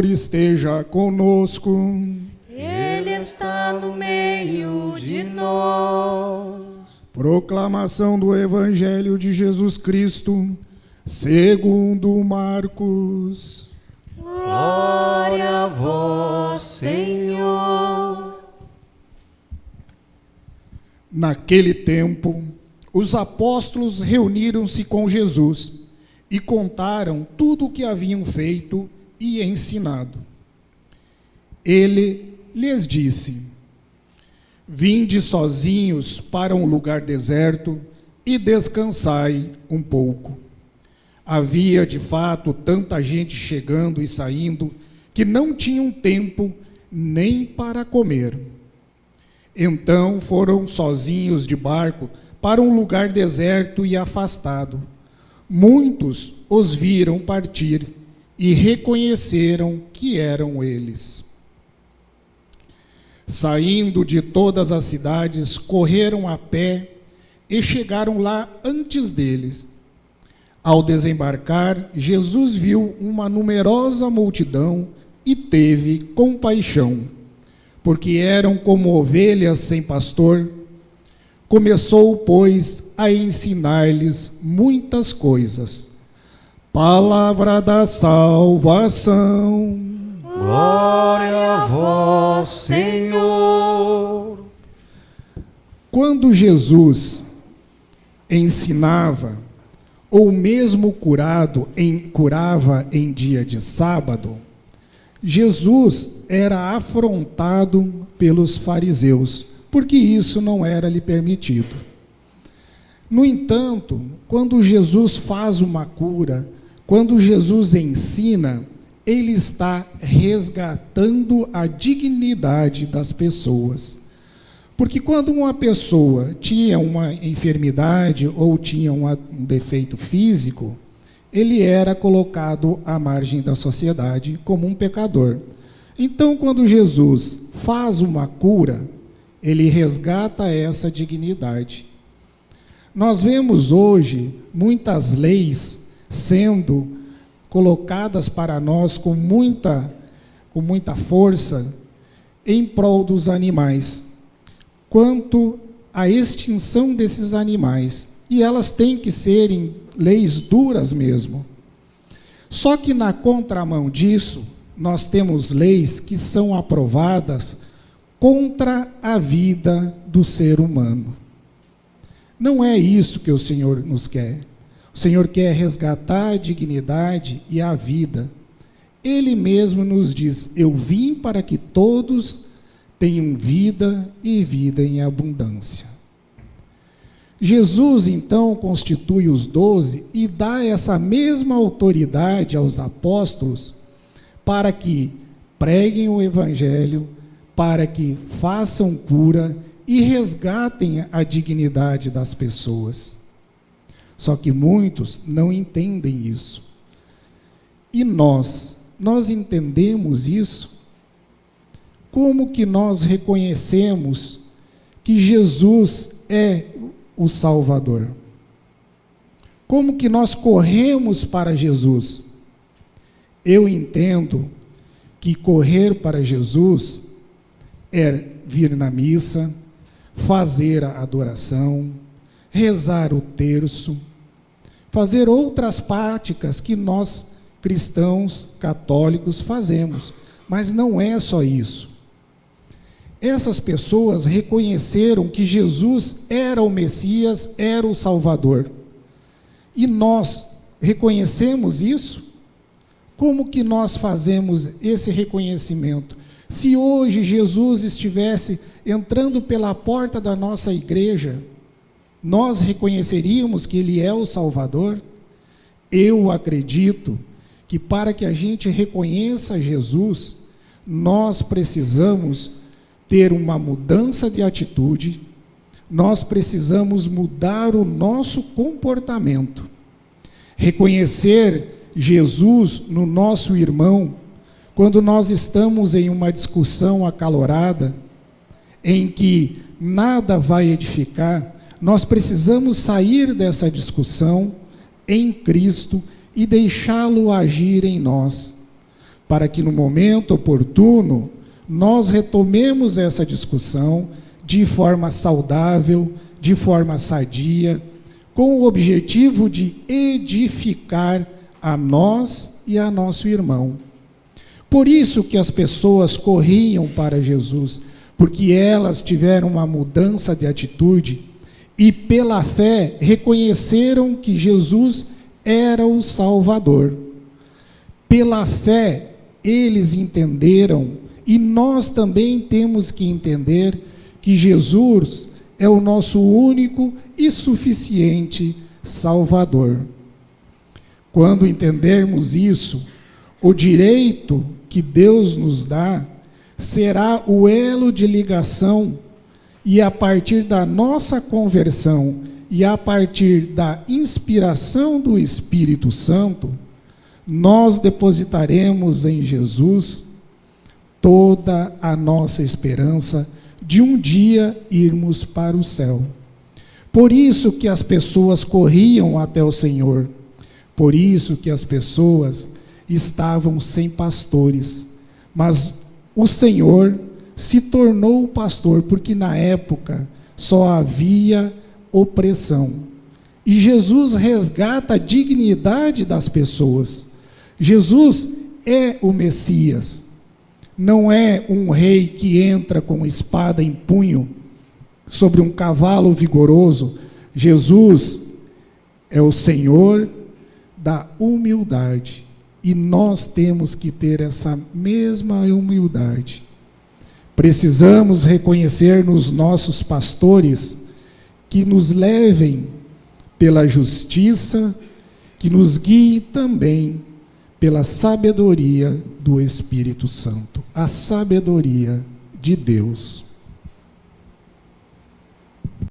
Esteja conosco. Ele está no meio de nós. Proclamação do Evangelho de Jesus Cristo, segundo Marcos. Glória a vós, Senhor. Naquele tempo, os apóstolos reuniram-se com Jesus e contaram tudo o que haviam feito e ensinado. Ele lhes disse: vinde sozinhos para um lugar deserto e descansai um pouco. Havia de fato tanta gente chegando e saindo que não tinham tempo nem para comer. Então foram sozinhos de barco para um lugar deserto e afastado. Muitos os viram partir e reconheceram que eram eles. Saindo de todas as cidades, correram a pé e chegaram lá antes deles. Ao desembarcar, Jesus viu uma numerosa multidão e teve compaixão, porque eram como ovelhas sem pastor. Começou, pois, a ensinar-lhes muitas coisas. Palavra da salvação. Glória a vós, Senhor. Quando Jesus ensinava, ou mesmo curava em dia de sábado, Jesus era afrontado pelos fariseus, porque isso não era lhe permitido. No entanto, quando Jesus faz uma cura, quando Jesus ensina, ele está resgatando a dignidade das pessoas. Porque quando uma pessoa tinha uma enfermidade ou tinha um defeito físico, ele era colocado à margem da sociedade como um pecador. Então, quando Jesus faz uma cura, ele resgata essa dignidade. Nós vemos hoje muitas leis sendo colocadas para nós com muita força em prol dos animais, quanto à extinção desses animais. E elas têm que serem leis duras mesmo. Só que na contramão disso, nós temos leis que são aprovadas contra a vida do ser humano. Não é isso que o Senhor nos quer. O Senhor quer resgatar a dignidade e a vida. Ele mesmo nos diz: eu vim para que todos tenham vida e vida em abundância. Jesus, então, constitui os 12 e dá essa mesma autoridade aos apóstolos para que preguem o Evangelho, para que façam cura e resgatem a dignidade das pessoas. Só que muitos não entendem isso. E nós entendemos isso? Como que nós reconhecemos que Jesus é o Salvador? Como que nós corremos para Jesus? Eu entendo que correr para Jesus é vir na missa, fazer a adoração, rezar o terço, fazer outras práticas que nós, cristãos, católicos, fazemos. Mas não é só isso. Essas pessoas reconheceram que Jesus era o Messias, era o Salvador. E nós reconhecemos isso? Como que nós fazemos esse reconhecimento? Se hoje Jesus estivesse entrando pela porta da nossa igreja, nós reconheceríamos que Ele é o Salvador? Eu acredito que para que a gente reconheça Jesus, nós precisamos ter uma mudança de atitude, nós precisamos mudar o nosso comportamento. Reconhecer Jesus no nosso irmão, quando nós estamos em uma discussão acalorada, em que nada vai edificar, nós precisamos sair dessa discussão em Cristo e deixá-lo agir em nós, para que no momento oportuno nós retomemos essa discussão de forma saudável, de forma sadia, com o objetivo de edificar a nós e a nosso irmão. Por isso que as pessoas corriam para Jesus, porque elas tiveram uma mudança de atitude e pela fé reconheceram que Jesus era o Salvador. Pela fé eles entenderam, e nós também temos que entender que Jesus é o nosso único e suficiente Salvador. Quando entendermos isso, o direito que Deus nos dá será o elo de ligação, e a partir da nossa conversão e a partir da inspiração do Espírito Santo, nós depositaremos em Jesus toda a nossa esperança de um dia irmos para o céu. Por isso que as pessoas corriam até o Senhor, por isso que as pessoas estavam sem pastores, mas o Senhor se tornou o pastor, porque na época só havia opressão. E Jesus resgata a dignidade das pessoas. Jesus é o Messias. Não é um rei que entra com espada em punho sobre um cavalo vigoroso. Jesus é o Senhor da humildade. E nós temos que ter essa mesma humildade. Precisamos reconhecer nos nossos pastores que nos levem pela justiça, que nos guiem também pela sabedoria do Espírito Santo, a sabedoria de Deus.